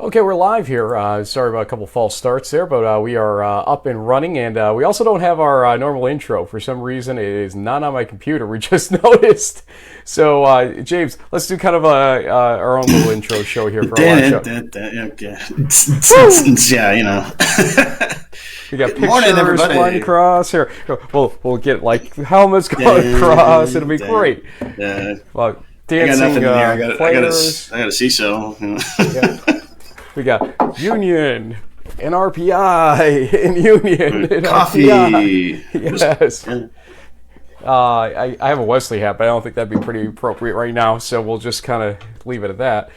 Okay, we're live here. Sorry about a couple false starts there, but we are up and running, and we also don't have our normal intro. For some reason, it is not on my computer. We just noticed. So, James, let's do kind of our own little intro show here for our live show. Yeah, you know. We got Good morning, pictures everybody. flying across here. We'll get like helmets going across. It'll be great. Yeah. Well, I got dancing nothing in here. players. I got a CISO. You know. Yeah. We got Union and RPI and Union and Coffee. RPI. Yes. I have a Wesley hat, but I don't think that'd be pretty appropriate right now, so we'll just kind of leave it at that.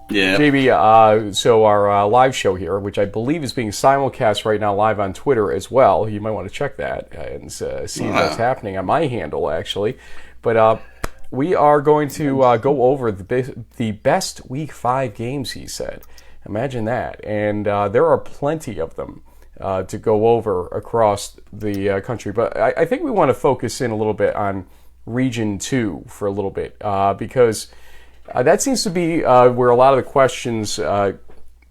Yeah. JB, so our live show here, which I believe is being simulcast right now live on Twitter as well. You might want to check that and see what's happening on my handle, actually. But we are going to go over the best Week 5 games, he said. Imagine that. And there are plenty of them to go over across the country. But I think we want to focus in a little bit on Region 2 for a little bit because that seems to be where a lot of the questions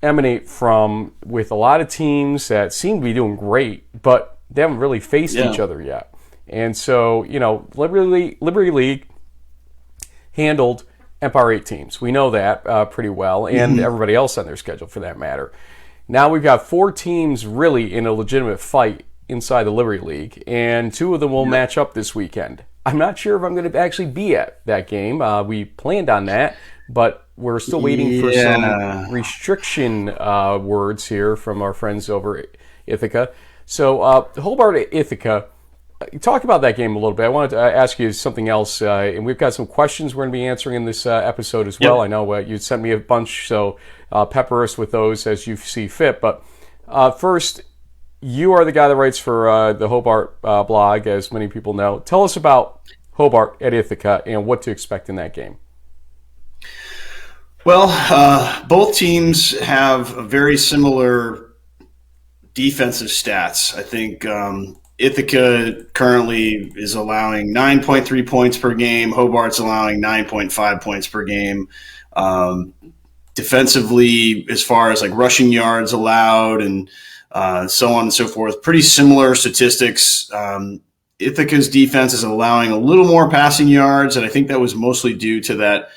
emanate from, with a lot of teams that seem to be doing great, but they haven't really faced each other yet. And so, you know, Liberty League handled Empire 8 teams. We know that pretty well, and everybody else on their schedule for that matter. Now we've got 4 teams really in a legitimate fight inside the Liberty League, and 2 of them will match up this weekend. I'm not sure if I'm going to actually be at that game. We planned on that, but we're still waiting for some restriction words here from our friends over at Ithaca. So Hobart at Ithaca, talk about that game a little bit. I wanted to ask you something else, and we've got some questions we're going to be answering in this episode as well. I know you sent me a bunch, so pepper us with those as you see fit. But first, you are the guy that writes for the Hobart blog, as many people know. Tell us about Hobart at Ithaca and what to expect in that game. Well, both teams have very similar defensive stats. I think Ithaca currently is allowing 9.3 points per game. Hobart's allowing 9.5 points per game. Defensively, as far as like rushing yards allowed and so on and so forth, pretty similar statistics. Ithaca's defense is allowing a little more passing yards, and I think that was mostly due to that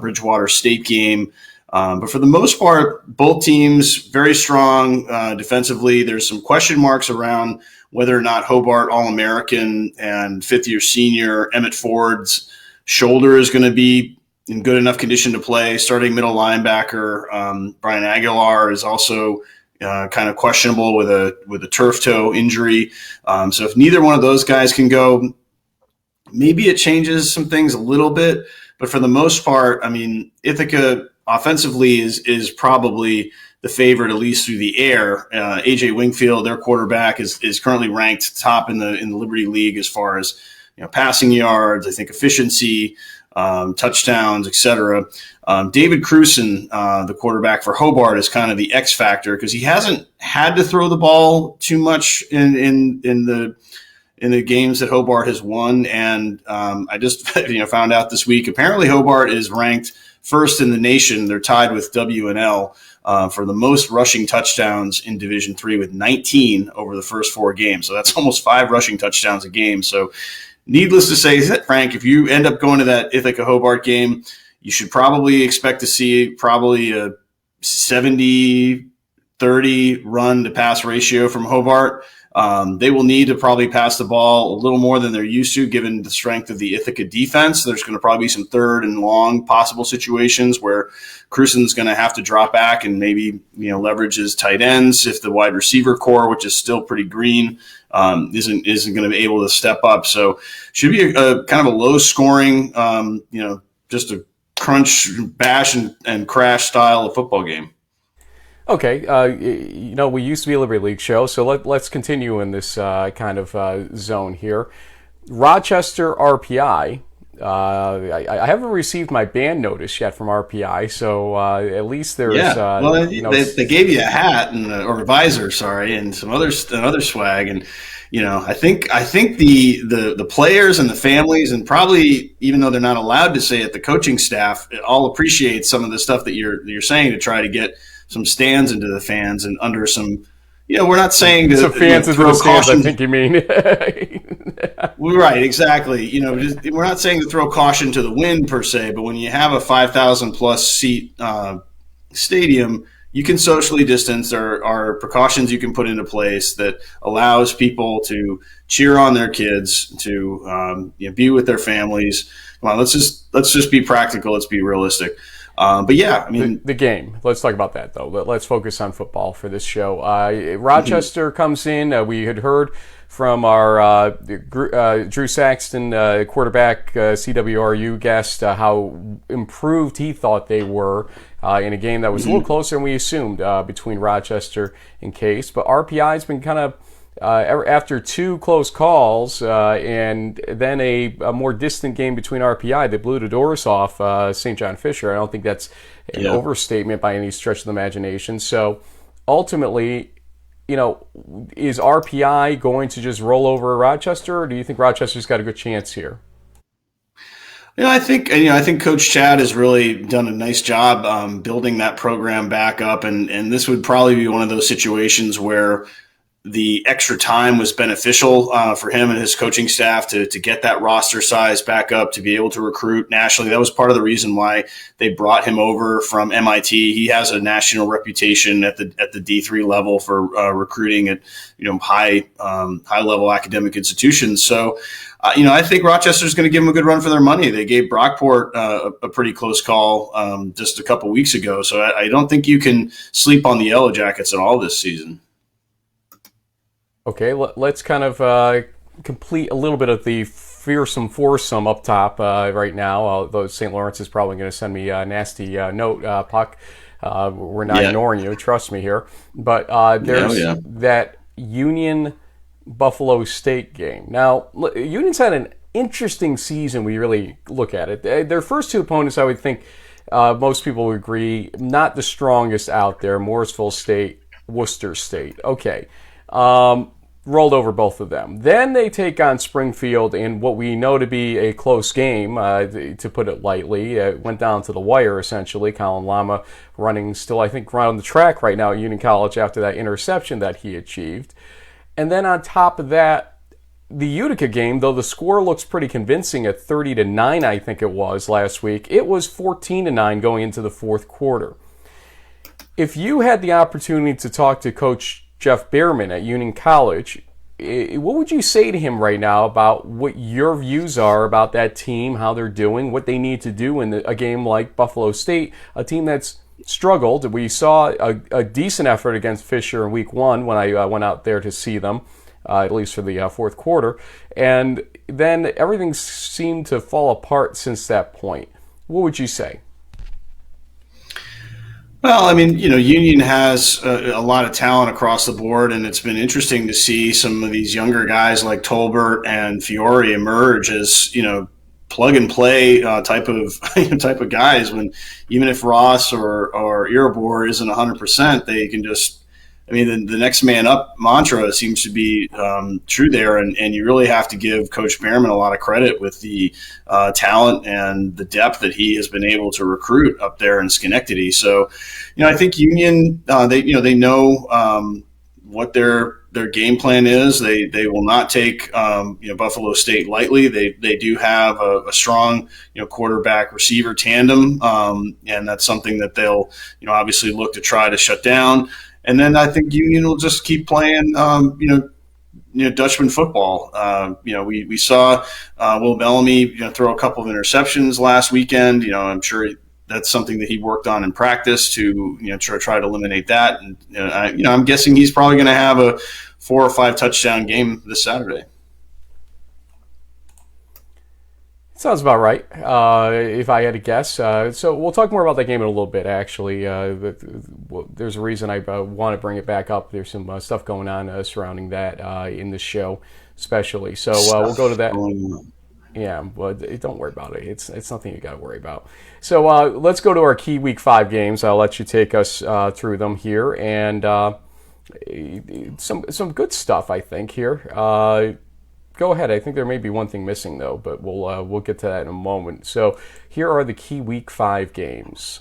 Bridgewater State game. But for the most part, both teams very strong defensively. There's some question marks around whether or not Hobart All-American and fifth-year senior Emmett Ford's shoulder is going to be in good enough condition to play. Starting middle linebacker Brian Aguilar is also kind of questionable with a turf toe injury. So if neither one of those guys can go, maybe it changes some things a little bit. But for the most part, I mean, Ithaca offensively is probably the favorite, at least through the air. AJ Wingfield, their quarterback, is currently ranked top in the Liberty League as far as passing yards, I think efficiency, touchdowns, etc. David Cruson, the quarterback for Hobart, is kind of the X factor because he hasn't had to throw the ball too much in the games that Hobart has won. And I just found out this week, apparently Hobart is ranked first in the nation. They're tied with W&L for the most rushing touchdowns in Division III with 19 over the first 4 games. So that's almost 5 rushing touchdowns a game. So needless to say, Frank, if you end up going to that Ithaca-Hobart game, you should probably expect to see probably a 70-30 run-to-pass ratio from Hobart. They will need to probably pass the ball a little more than they're used to, given the strength of the Ithaca defense. There's going to probably be some third and long possible situations where Cruson's going to have to drop back and maybe leverage his tight ends if the wide receiver core, which is still pretty green, isn't going to be able to step up. So should be a kind of a low scoring, just a crunch, bash, and crash style of football game. Okay, we used to be a Liberty League show, so let's continue in this kind of zone here. Rochester RPI. I haven't received my band notice yet from RPI, so at least there's they gave you a hat or a visor, and some other swag, and I think the players and the families, and probably even though they're not allowed to say it, the coaching staff all appreciate some of the stuff that you're saying to try to get some stands into the fans and under some. We're not saying to fans into the stands, I think you mean. Right, exactly. We're not saying to throw caution to the wind per se, but when you have a 5,000 plus seat stadium, you can socially distance. There are precautions you can put into place that allows people to cheer on their kids, to be with their families. Come on, let's just be practical. Let's be realistic. But yeah, I mean, the game. Let's talk about that though. Let's focus on football for this show. Rochester comes in. We had heard from our Drew Saxton, quarterback, CWRU guest, how improved he thought they were in a game that was a little closer than we assumed between Rochester and Case. But RPI has been kind of after two close calls and then a more distant game between RPI, they blew the doors off St. John Fisher. I don't think that's an overstatement by any stretch of the imagination. So ultimately, is RPI going to just roll over Rochester, or do you think Rochester's got a good chance here? I think Coach Chad has really done a nice job building that program back up, and this would probably be one of those situations where the extra time was beneficial for him and his coaching staff to get that roster size back up, to be able to recruit nationally. That was part of the reason why they brought him over from MIT. He has a national reputation at the D3 level for recruiting at high level academic institutions. So I think Rochester's going to give them a good run for their money. They gave Brockport a pretty close call just a couple weeks ago. So I don't think you can sleep on the Yellow Jackets at all this season. Okay, let's kind of complete a little bit of the fearsome foursome up top right now, although St. Lawrence is probably going to send me a nasty note, Puck. We're not ignoring you, trust me here. But there's that Union-Buffalo State game. Now, Union's had an interesting season when you really look at it. Their first two opponents, I would think, most people would agree, not the strongest out there, Morrisville State, Worcester State. Okay. Rolled over both of them. Then they take on Springfield in what we know to be a close game, to put it lightly. It went down to the wire, essentially. Colin Lama running still, I think, around the track right now at Union College after that interception that he achieved. And then on top of that, the Utica game, though the score looks pretty convincing at 30-9, I think it was last week, it was 14-9 going into the fourth quarter. If you had the opportunity to talk to Coach Jeff Behrman at Union College, what would you say to him right now about what your views are about that team, how they're doing, what they need to do in a game like Buffalo State, a team that's struggled? We saw a decent effort against Fisher in week one when I went out there to see them, at least for the fourth quarter, and then everything seemed to fall apart since that point. What would you say? Well, I mean, Union has a lot of talent across the board, and it's been interesting to see some of these younger guys like Tolbert and Fiore emerge as, plug and play type of guys. When even if Ross or Irabor isn't 100%, they can just. I mean, the next man up mantra seems to be true there, and you really have to give Coach Behrman a lot of credit with the talent and the depth that he has been able to recruit up there in Schenectady. So, I think Union, they know what their game plan is. They will not take Buffalo State lightly. They do have a strong quarterback receiver tandem, and that's something that they'll obviously look to try to shut down. And then I think Union will just keep playing, Dutchman football. We saw Will Bellamy, throw a couple of interceptions last weekend. I'm sure that's something that he worked on in practice to, try to eliminate that. And I'm guessing he's probably going to have a 4 or 5 touchdown game this Saturday. Sounds about right, if I had to guess. So we'll talk more about that game in a little bit, actually. There's a reason I want to bring it back up. There's some stuff going on surrounding that in the show, especially. So we'll go to that. Yeah, but don't worry about it. It's nothing you got to worry about. So let's go to our key Week 5 games. I'll let you take us through them here. And some good stuff, I think, here. Go ahead. I think there may be one thing missing, though, but we'll get to that in a moment. So here are the key Week 5 games.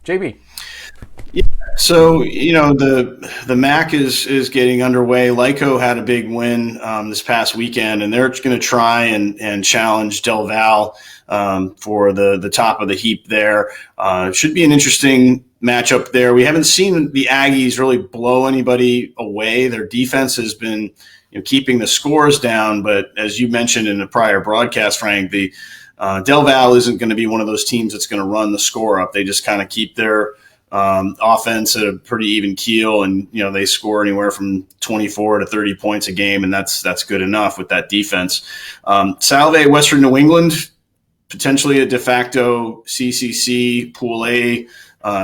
JB. So the MAC is getting underway. Lyco had a big win this past weekend, and they're going to try and challenge Del Val for the top of the heap there. Should be an interesting matchup there. We haven't seen the Aggies really blow anybody away. Their defense has been keeping the scores down, but as you mentioned in a prior broadcast, Frank, the Del Val isn't going to be one of those teams that's going to run the score up. They just kind of keep their offense at a pretty even keel, and they score anywhere from 24 to 30 points a game, and that's good enough with that defense. Salve, Western New England, potentially a de facto CCC Pool A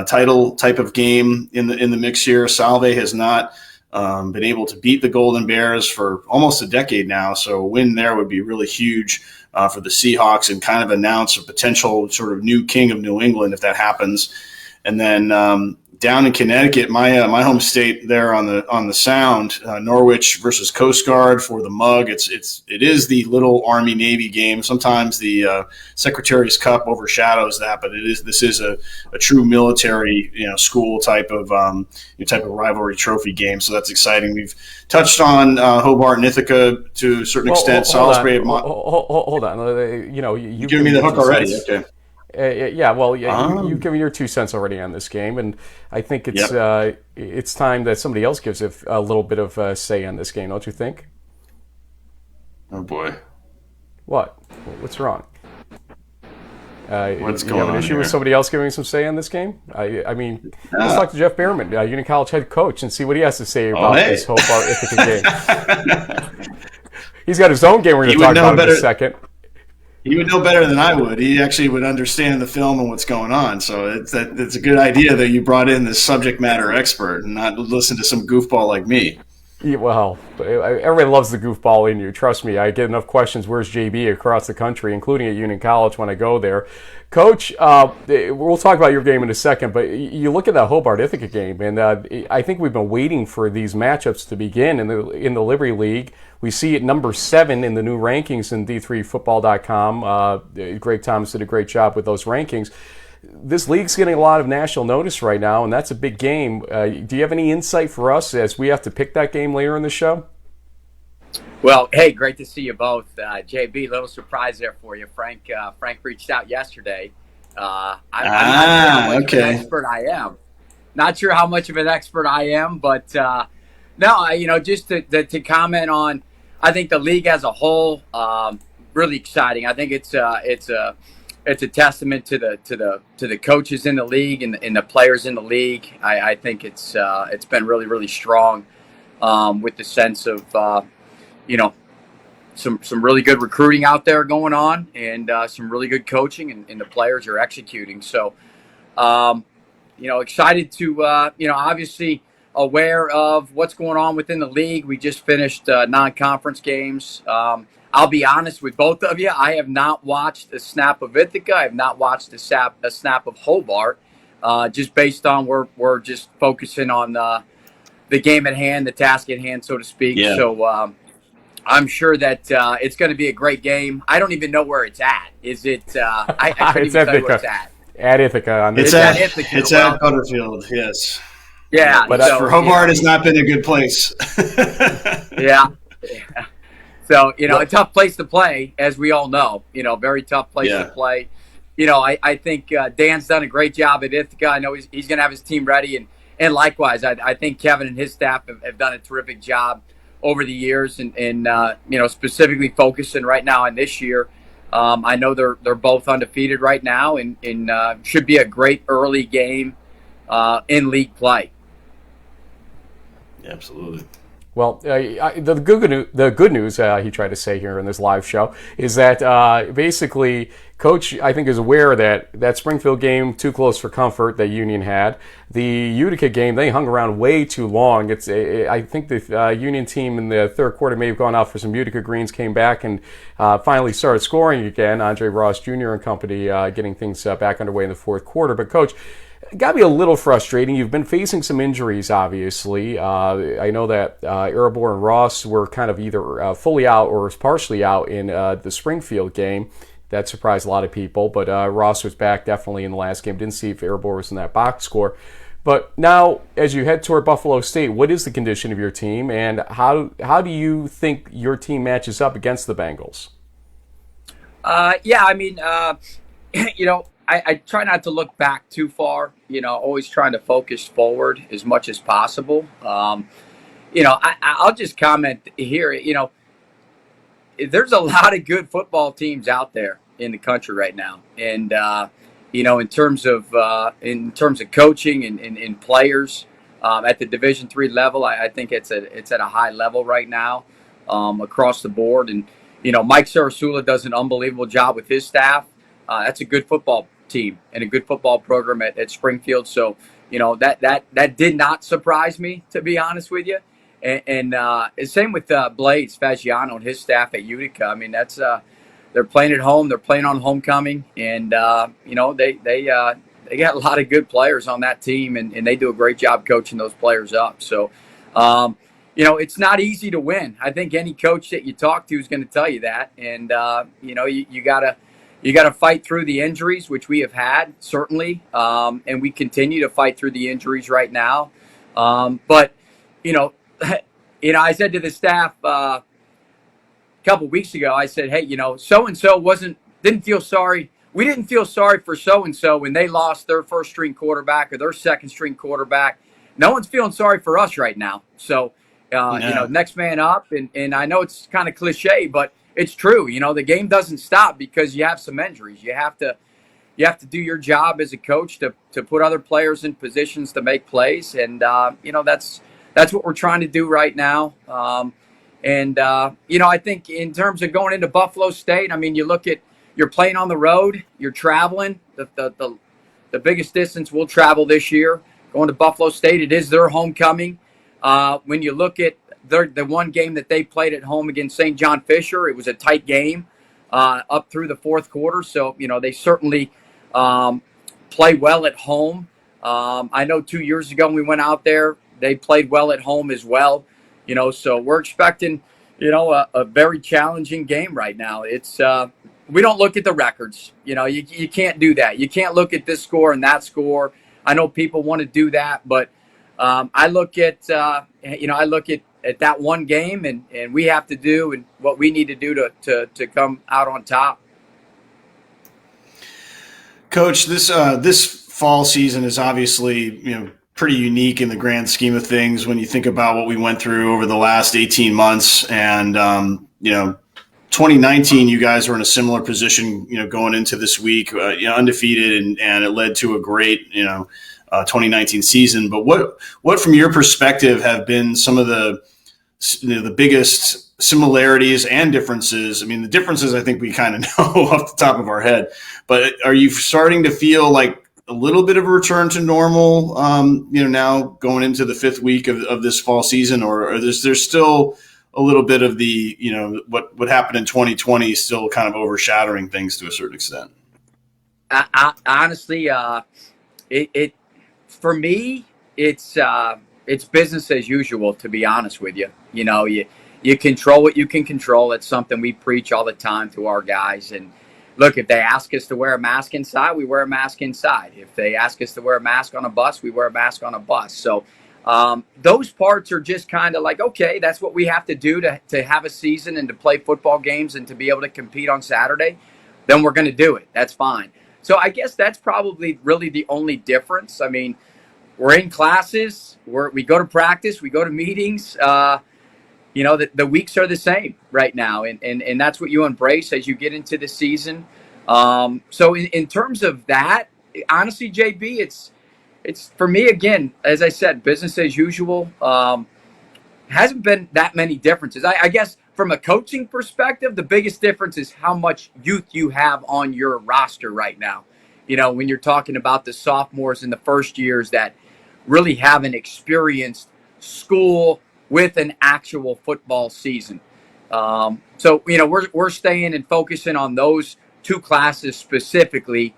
title type of game in the mix here. Salve has not been able to beat the Golden Bears for almost a decade now, so a win there would be really huge for the Seahawks and kind of announce a potential sort of new king of New England if that happens. And then down in Connecticut, my home state there on the Sound, Norwich versus Coast Guard for the mug. It is the little Army Navy game. Sometimes the Secretary's Cup overshadows that, but this is a true military school type of rivalry trophy game. So that's exciting. We've touched on Hobart and Ithaca to a certain extent. Salisbury. Hold on. You've given me the hook already. Okay. You've given your 2 cents already on this game, and I think it's time that somebody else gives a little bit of say on this game, don't you think? Oh boy. What? What's wrong? What's going on? You have an issue here? with somebody else giving some say on this game? Let's talk to Jeff Behrman, Union College head coach, and see what he has to say about this Hobart Ithaca game. He's got his own game we're going to talk about in a second. He would know better than I would. He actually would understand the film and what's going on. So it's a good idea that you brought in this subject matter expert and not listen to some goofball like me. Yeah, well, everybody loves the goofball in you. Trust me, I get enough questions, where's JB, across the country, including at Union College when I go there. Coach, we'll talk about your game in a second, but you look at that Hobart Ithaca game, and I think we've been waiting for these matchups to begin in the Liberty League. We see it number 7 in the new rankings in D3Football.com. Greg Thomas did a great job with those rankings. This league's getting a lot of national notice right now, and that's a big game. Do you have any insight for us as we have to pick that game later in the show? Well, hey, great to see you both. JB, little surprise there for you. Frank reached out yesterday. I'm not sure how much of an expert I am. Not sure how much of an expert I am, but just to comment on, I think the league as a whole, really exciting. I think it's a testament to the coaches in the league and the players in the league. I think it's been really, really strong with the sense of some really good recruiting out there going on, and some really good coaching, and the players are executing. So excited to obviously aware of what's going on within the league. We just finished non-conference games. I'll be honest with both of you. I have not watched a snap of Ithaca. I have not watched a snap of Hobart, just based on we're just focusing on the game at hand, the task at hand, so to speak. Yeah. So I'm sure that it's going to be a great game. I don't even know where it's at. Is it? I couldn't even tell you where it's at. At Ithaca. It's at Ithaca. It's at Butterfield, yes. Yeah. But for Hobart, it's not been a good place. Yeah. So, a tough place to play, as we all know. Very tough place to play. I think Dan's done a great job at Ithaca. I know he's going to have his team ready. And likewise, I think Kevin and his staff have done a terrific job over the years. And specifically focusing right now on this year. I know they're both undefeated right now, and should be a great early game in league play. Absolutely. Well, the good news he tried to say here in this live show is that basically Coach, I think, is aware that Springfield game, too close for comfort, that Union had. The Utica game, they hung around way too long. I think the Union team in the third quarter may have gone out for some Utica greens, came back and finally started scoring again. Andre Ross Jr. and company getting things back underway in the fourth quarter. But Coach, got to be a little frustrating. You've been facing some injuries, obviously. I know that Erebor and Ross were kind of either fully out or partially out in the Springfield game. That surprised a lot of people, but Ross was back definitely in the last game. Didn't see if Erebor was in that box score. But now, as you head toward Buffalo State, what is the condition of your team, and how do you think your team matches up against the Bengals? Yeah, I mean, I try not to look back too far. Always trying to focus forward as much as possible. I'll just comment here. There's a lot of good football teams out there in the country right now, and in terms of coaching and players at the Division III level, I think it's at a high level right now across the board. And Mike Sarasula does an unbelievable job with his staff. That's a good football team and a good football program at Springfield. So that did not surprise me, to be honest with you. And same with Blaze Fasciano and his staff at Utica. I mean, that's they're playing at home. They're playing on homecoming, and they got a lot of good players on that team, and they do a great job coaching those players up. So, it's not easy to win. I think any coach that you talk to is going to tell you that, and you gotta fight through the injuries, which we have had certainly, and we continue to fight through the injuries right now. But I said to the staff a couple weeks ago, I said, hey, so and so didn't feel sorry. We didn't feel sorry for so and so when they lost their first string quarterback or their second string quarterback. No one's feeling sorry for us right now. So, next man up. And I know it's kind of cliche, but it's true. The game doesn't stop because you have some injuries. You have to do your job as a coach to put other players in positions to make plays. And, that's what we're trying to do right now. I think in terms of going into Buffalo State, I mean, you're playing on the road, you're traveling. The biggest distance we'll travel this year, going to Buffalo State, it is their homecoming. When you look at the one game that they played at home against St. John Fisher, it was a tight game up through the fourth quarter. So, they certainly play well at home. I know 2 years ago when we went out there, they played well at home as well. So we're expecting, a very challenging game right now. It's we don't look at the records. You can't do that. You can't look at this score and that score. I know people want to do that, but I look at that one game and we have to do and what we need to do to come out on top. Coach, this fall season is obviously, pretty unique in the grand scheme of things when you think about what we went through over the last 18 months. And, 2019, you guys were in a similar position, going into this week, undefeated, and it led to a great, 2019 season. But what from your perspective have been some of the biggest similarities and differences? I mean, the differences I think we kind of know off the top of our head, but are you starting to feel like a little bit of a return to normal, now going into the fifth week of this fall season, or is there still a little bit of the, what happened in 2020 still kind of overshadowing things to a certain extent? Honestly, for me, it's business as usual, to be honest with you. You control what you can control. It's something we preach all the time to our guys. And look, if they ask us to wear a mask inside, we wear a mask inside. If they ask us to wear a mask on a bus, we wear a mask on a bus. So those parts are just kind of like, okay, that's what we have to do to have a season and to play football games and to be able to compete on Saturday. Then we're going to do it. That's fine. So I guess that's probably really the only difference. I mean, we're in classes, we go to practice, we go to meetings. The weeks are the same right now, and that's what you embrace as you get into the season. So in terms of that, honestly, JB, it's for me, again, as I said, business as usual. Hasn't been that many differences. I guess from a coaching perspective, the biggest difference is how much youth you have on your roster right now. When you're talking about the sophomores and the first years that really haven't experienced school with an actual football season. So we're staying and focusing on those two classes specifically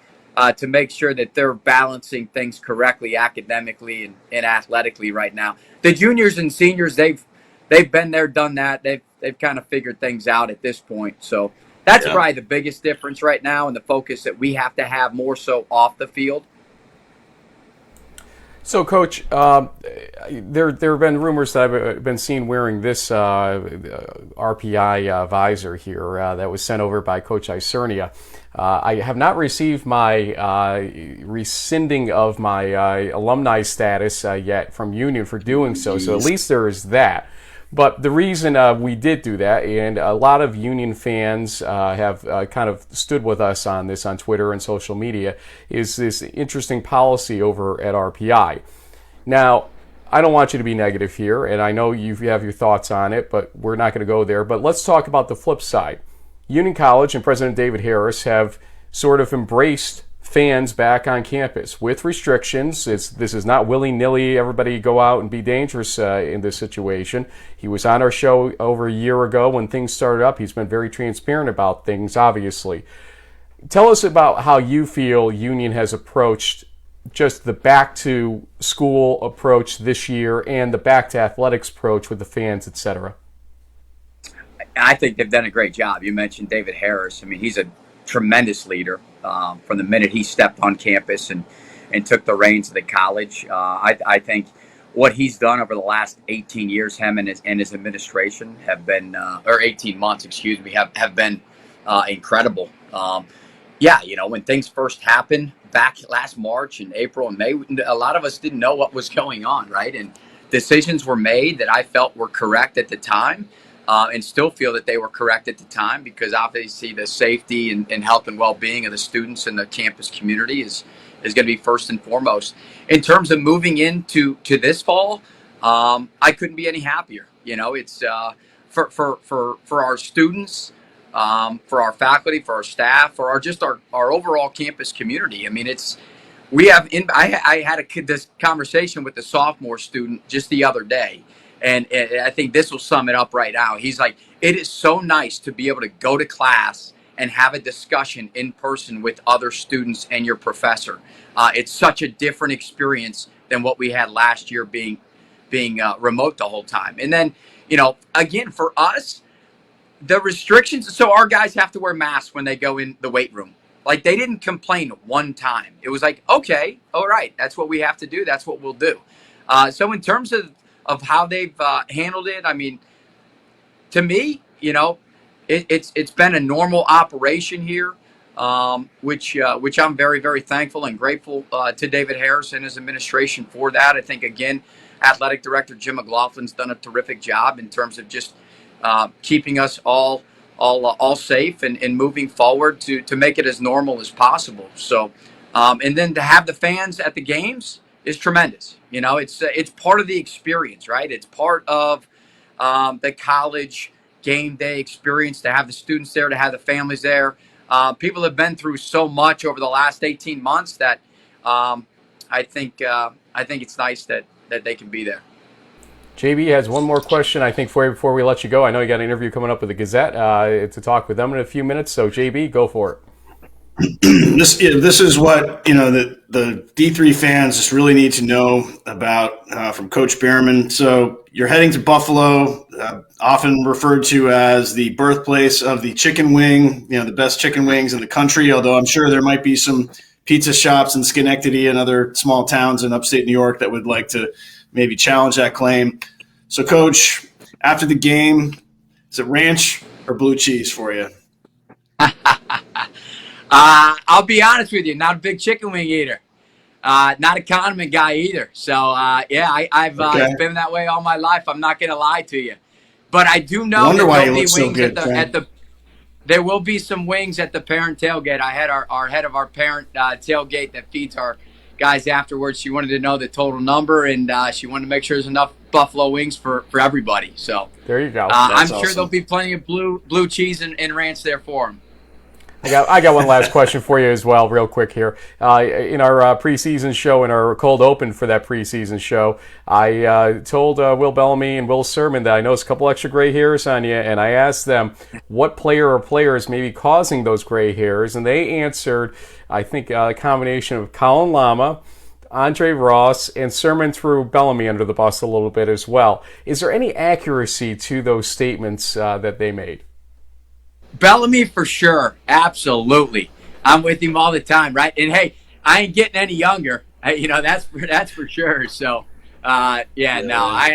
to make sure that they're balancing things correctly academically and athletically right now. The juniors and seniors, they've been there, done that. They've kind of figured things out at this point. So that's probably the biggest difference right now, and the focus that we have to have more so off the field. So, Coach, there have been rumors that I've been seen wearing this RPI visor here that was sent over by Coach Isernia. I have not received my rescinding of my alumni status yet from Union for doing so, so at least there is that. But the reason we did do that, and a lot of Union fans have kind of stood with us on this on Twitter and social media, is this interesting policy over at RPI. Now, I don't want you to be negative here, and I know you have your thoughts on it, but we're not going to go there. But let's talk about the flip side. Union College and President David Harris have sort of embraced fans back on campus with restrictions. This is not willy-nilly, everybody go out and be dangerous in this situation. He was on our show over a year ago when things started up. He's been very transparent about things, obviously. Tell us about how you feel Union has approached just the back-to-school approach this year and the back-to-athletics approach with the fans, etc. I think they've done a great job. You mentioned David Harris. I mean, he's a tremendous leader from the minute he stepped on campus and took the reins of the college. I think what he's done over the last 18 years, him and his administration have been, or 18 months, excuse me, have been incredible. Yeah, you know, when things first happened back last March and April and May, a lot of us didn't know what was going on, right? And decisions were made that I felt were correct at the time. And still feel that they were correct at the time, because obviously the safety and health and well-being of the students and the campus community is going to be first and foremost. In terms of moving into this fall, I couldn't be any happier. You know, it's for our students, for our faculty, for our staff, for our overall campus community. I mean, I had this conversation with a sophomore student just the other day. And I think this will sum it up right now. He's like, it is so nice to be able to go to class and have a discussion in person with other students and your professor. It's such a different experience than what we had last year being remote the whole time. And then, you know, again, for us, the restrictions, so our guys have to wear masks when they go in the weight room. Like, they didn't complain one time. It was like, okay, all right, that's what we have to do. That's what we'll do. So in terms of how they've handled it, I mean, to me, you know, it's been a normal operation here, which I'm very, very thankful and grateful to David Harris and his administration for that. I think, again, Athletic Director Jim McLaughlin's done a terrific job in terms of just keeping us all safe and moving forward to make it as normal as possible. So, and then to have the fans at the games is tremendous. You know, it's part of the experience, right? It's part of the college game day experience, to have the students there, to have the families there. People have been through so much over the last 18 months that I think it's nice that they can be there. JB has one more question, I think, for you before we let you go. I know you got an interview coming up with the Gazette to talk with them in a few minutes. So, JB, go for it. This is what, you know, the D3 fans just really need to know about from Coach Behrman. So you're heading to Buffalo, often referred to as the birthplace of the chicken wing, you know, the best chicken wings in the country, although I'm sure there might be some pizza shops in Schenectady and other small towns in upstate New York that would like to maybe challenge that claim. So, Coach, after the game, is it ranch or blue cheese for you? I'll be honest with you, not a big chicken wing eater. Not a condiment guy either. So, yeah, I've been that way all my life. I'm not going to lie to you. But I do know there will be wings there will be some wings at the parent tailgate. I had our head of our parent tailgate that feeds our guys afterwards. She wanted to know the total number, and she wanted to make sure there's enough buffalo wings for everybody. So there you go. I'm sure there'll be plenty of blue cheese and ranch there for them. I got one last question for you as well, real quick here. In our preseason show, in our cold open for that preseason show, I told Will Bellamy and Will Sermon that I noticed a couple extra gray hairs on you, and I asked them what player or players may be causing those gray hairs, and they answered, I think, a combination of Colin Lama, Andre Ross, and Sermon threw Bellamy under the bus a little bit as well. Is there any accuracy to those statements that they made? Bellamy for sure. Absolutely. I'm with him all the time, right? And hey, I ain't getting any younger. That's for sure. So, I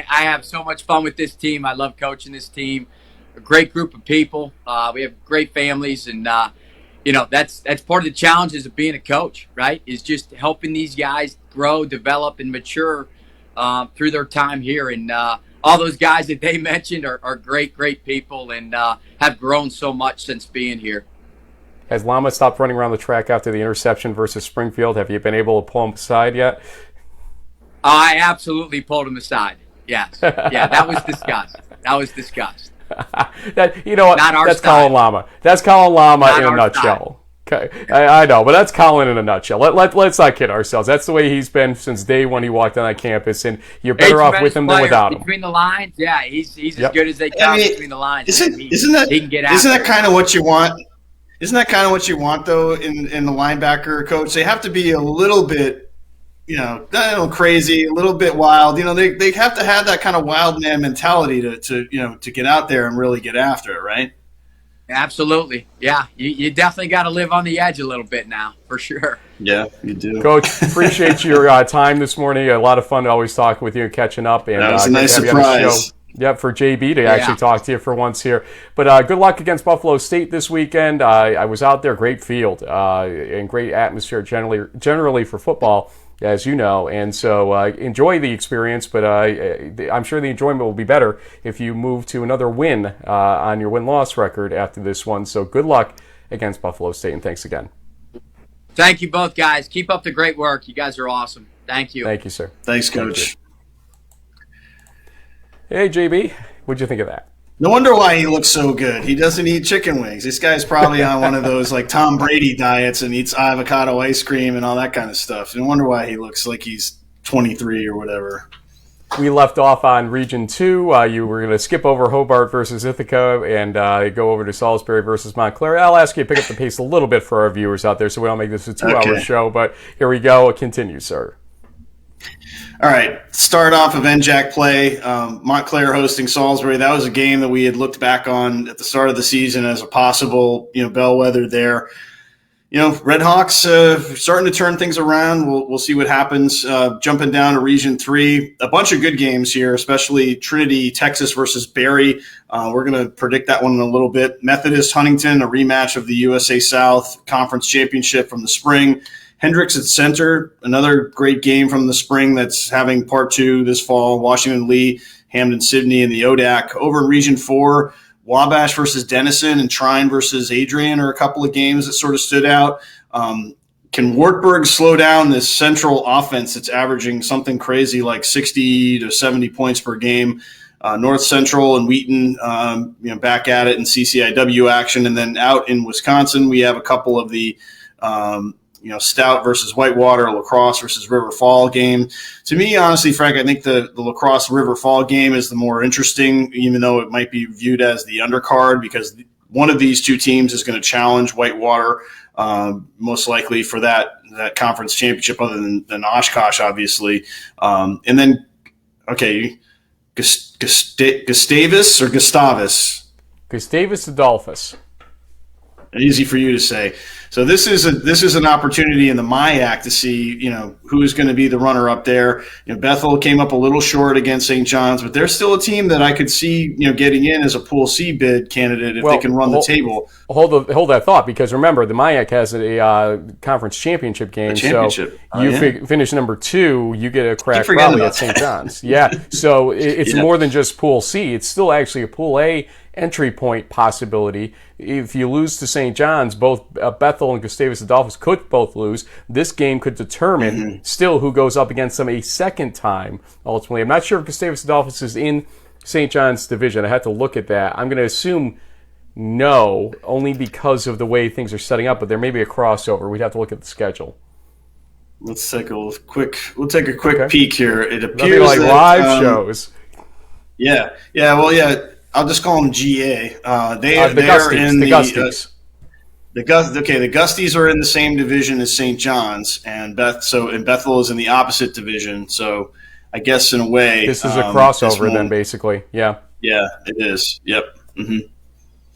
have so much fun with this team. I love coaching this team. A great group of people. We have great families, and that's part of the challenges of being a coach, right? Is just helping these guys grow, develop, and mature through their time here. And all those guys that they mentioned are great, great people, and have grown so much since being here. Has Llama stopped running around the track after the interception versus Springfield? Have you been able to pull him aside yet? I absolutely pulled him aside. Yes. Yeah, that was discussed. You know what? That's style. Colin Llama. That's Colin Llama not in a nutshell. Style. Okay, I know, but that's Colin in a nutshell. Let's not kid ourselves. That's the way he's been since day one he walked on that campus, and you're better off with him than without him. Between the lines, yeah, he's as good as they come between the lines. Isn't that kind of what you want? Isn't that kind of what you want, though, in the linebacker coach? They have to be a little bit, crazy, a little bit wild. They have to have that kind of wild man mentality to get out there and really get after it, right? Absolutely. Yeah, you definitely got to live on the edge a little bit now, for sure. Yeah, you do. Coach, appreciate your time this morning. A lot of fun always talking with you and catching up. And that was a nice surprise. Yep, for JB to actually talk to you for once here. But good luck against Buffalo State this weekend. I was out there, great field and great atmosphere generally for football, as you know. And so enjoy the experience, but I'm sure the enjoyment will be better if you move to another win on your win-loss record after this one. So good luck against Buffalo State, and thanks again. Thank you both, guys. Keep up the great work. You guys are awesome. Thank you. Thank you, sir. Thanks, Coach. Hey, JB, what'd you think of that? No wonder why he looks so good. He doesn't eat chicken wings. This guy's probably on one of those like Tom Brady diets and eats avocado ice cream and all that kind of stuff. No wonder why he looks like he's 23 or whatever. We left off on Region 2. You were going to skip over Hobart versus Ithaca and go over to Salisbury versus Montclair. I'll ask you to pick up the pace a little bit for our viewers out there so we don't make this a 2-hour show. But here we go. Continue, sir. All right, start off of NJAC play. Montclair hosting Salisbury. That was a game that we had looked back on at the start of the season as a possible, bellwether there. Redhawks starting to turn things around. We'll see what happens. Jumping down to Region 3, a bunch of good games here, especially Trinity, Texas versus Barry. We're going to predict that one in a little bit. Methodist, Huntington, a rematch of the USA South Conference Championship from the spring. Hendricks at center, another great game from the spring that's having part 2 this fall. Washington Lee, Hamden Sydney, and the ODAC. Over in Region 4, Wabash versus Denison and Trine versus Adrian are a couple of games that sort of stood out. Can Wartburg slow down this central offense that's averaging something crazy like 60 to 70 points per game? North Central and Wheaton, back at it in CCIW action. And then out in Wisconsin, we have a couple of the Stout versus Whitewater, La Crosse versus River Fall game. To me, honestly, Frank, I think the La Crosse River Fall game is the more interesting, even though it might be viewed as the undercard, because one of these two teams is going to challenge Whitewater, most likely for that conference championship, other than Oshkosh, obviously. And then, Gustavus or Gustavus? Gustavus Adolphus. Easy for you to say. So this is an opportunity in the MIAC to see, who's going to be the runner up there. Bethel came up a little short against St. John's, but they're still a team that I could see, getting in as a Pool C bid candidate if they can run the table. Hold that thought, because remember, the MIAC has a conference championship game. So finish number 2, you get a crack probably at St. John's. Yeah. So it's more than just Pool C. It's still actually a Pool A entry point possibility. If you lose to St. John's, both Bethel and Gustavus Adolphus could both lose. This game could determine still who goes up against them a second time, ultimately. I'm not sure if Gustavus Adolphus is in St. John's division. I had to look at that. I'm going to assume no, only because of the way things are setting up, but there may be a crossover. We'd have to look at the schedule. Let's take a quick peek here. It appears like that, live shows. Yeah. I'll just call them GA. They're in the Gusties. The Gusties are in the same division as St. John's, and Bethel is in the opposite division. So I guess in a way, this is a crossover then, basically. Yeah. Yeah, it is. Yep. Mm-hmm.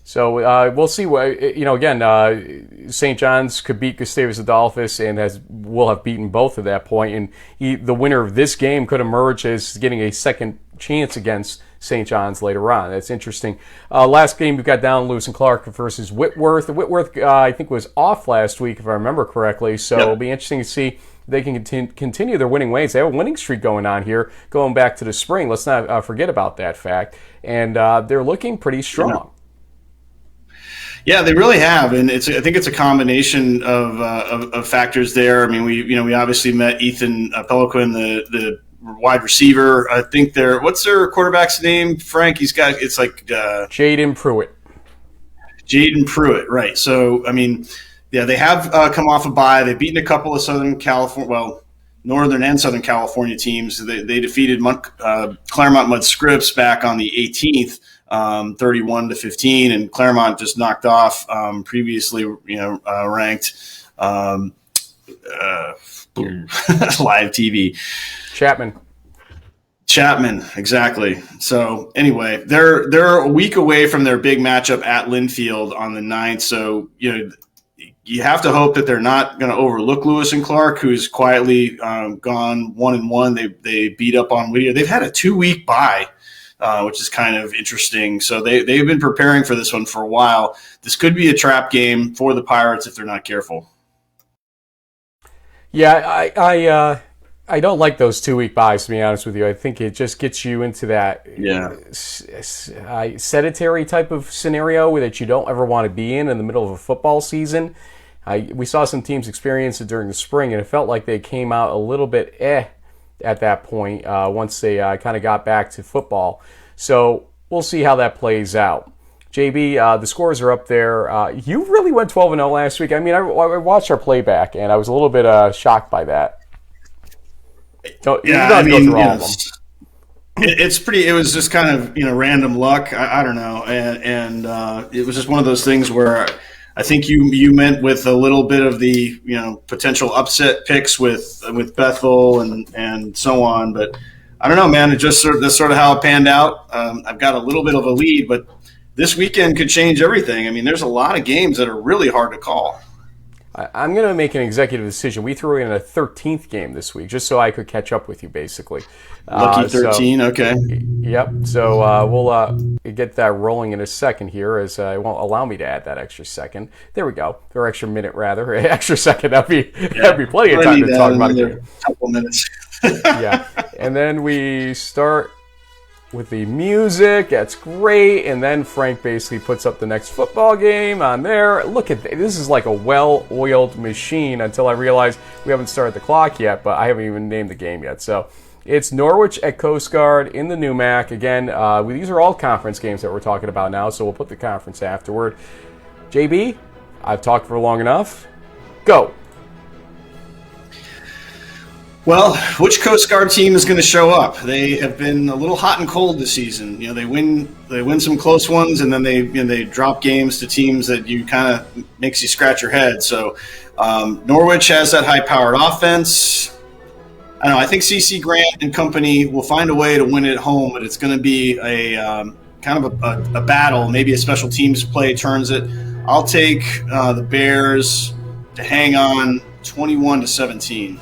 So we'll see. Again, St. John's could beat Gustavus Adolphus and will have beaten both at that point. And the winner of this game could emerge as getting a second chance against St. John's later on. That's interesting. Last game we've got down Lewis and Clark versus Whitworth. Whitworth, I think, was off last week, if I remember correctly. So It'll be interesting to see if they can continue their winning ways. They have a winning streak going on here, going back to the spring. Let's not forget about that fact. And they're looking pretty strong. Yeah, they really have, and I think it's a combination of factors there. I mean, we obviously met Ethan Peloquin, the wide receiver. I think what's their quarterback's name, Frank? It's like Jaden Pruitt. Jaden Pruitt, right? So I mean, yeah, they have come off a bye. They've beaten a couple of Northern and Southern California teams. They defeated Claremont Mudd Scripps back on the 18th. 31-15, and Claremont just knocked off previously ranked live TV Chapman, exactly. So anyway, they're a week away from their big matchup at Linfield on the 9th. So you have to hope that they're not going to overlook Lewis and Clark, who's quietly gone 1-1. They beat up on Whittier. They've had a 2-week bye. Which is kind of interesting. So they've been preparing for this one for a while. This could be a trap game for the Pirates if they're not careful. Yeah, I don't like those 2-week buys, to be honest with you. I think it just gets you into that sedentary type of scenario that you don't ever want to be in the middle of a football season. We saw some teams experience it during the spring, and it felt like they came out a little bit at that point once they kind of got back to football. So we'll see how that plays out. JB, the scores are up there. You really went 12-0 last week. I mean, I watched our playback, and I was a little bit shocked by that. Go through all of them. It was just kind of random luck. I don't know, and it was just one of those things where I think you meant with a little bit of the potential upset picks with Bethel and so on, but I don't know, man. It just that's sort of how it panned out. I've got a little bit of a lead, but this weekend could change everything. I mean, there's a lot of games that are really hard to call. I'm going to make an executive decision. We threw in a 13th game this week just so I could catch up with you, basically. Lucky 13, okay. Yep. So we'll get that rolling in a second here, as it won't allow me to add that extra second. There we go. Or extra minute, rather. Extra second. That'd be plenty of time to talk about it. A couple minutes. Yeah. And then we start with the music. That's great. And then Frank basically puts up the next football game on there. Look at this. Is like a well-oiled machine until I realize we haven't started the clock yet, but I haven't even named the game yet. So it's Norwich at Coast Guard in the NUMAC. Again, these are all conference games that we're talking about now, so we'll put the conference afterward. JB, I've talked for long enough. Go. Well, which Coast Guard team is going to show up? They have been a little hot and cold this season. They win some close ones, and then they drop games to teams that you kind of makes you scratch your head. So Norwich has that high-powered offense. I don't know. I think CC Grant and company will find a way to win it at home, but it's going to be a kind of a battle. Maybe a special teams play turns it. I'll take the Bears to hang on 21-17.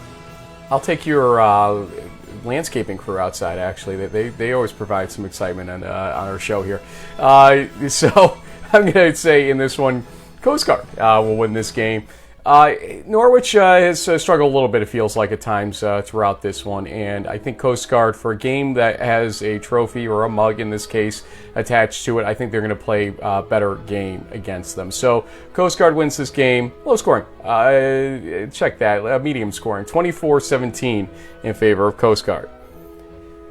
I'll take your landscaping crew outside, actually. They always provide some excitement on our show here. So I'm going to say in this one, Coast Guard will win this game. Norwich has struggled a little bit, it feels like, at times throughout this one. And I think Coast Guard, for a game that has a trophy or a mug, in this case, attached to it, I think they're going to play a better game against them. So Coast Guard wins this game. Low scoring. Check that. Medium scoring. 24-17 in favor of Coast Guard.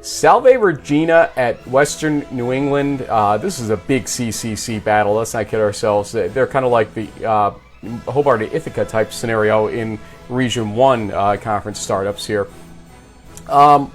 Salve Regina at Western New England. This is a big CCC battle. Let's not kid ourselves. They're kind of like the Hobart to Ithaca type scenario in Region 1 conference startups here. A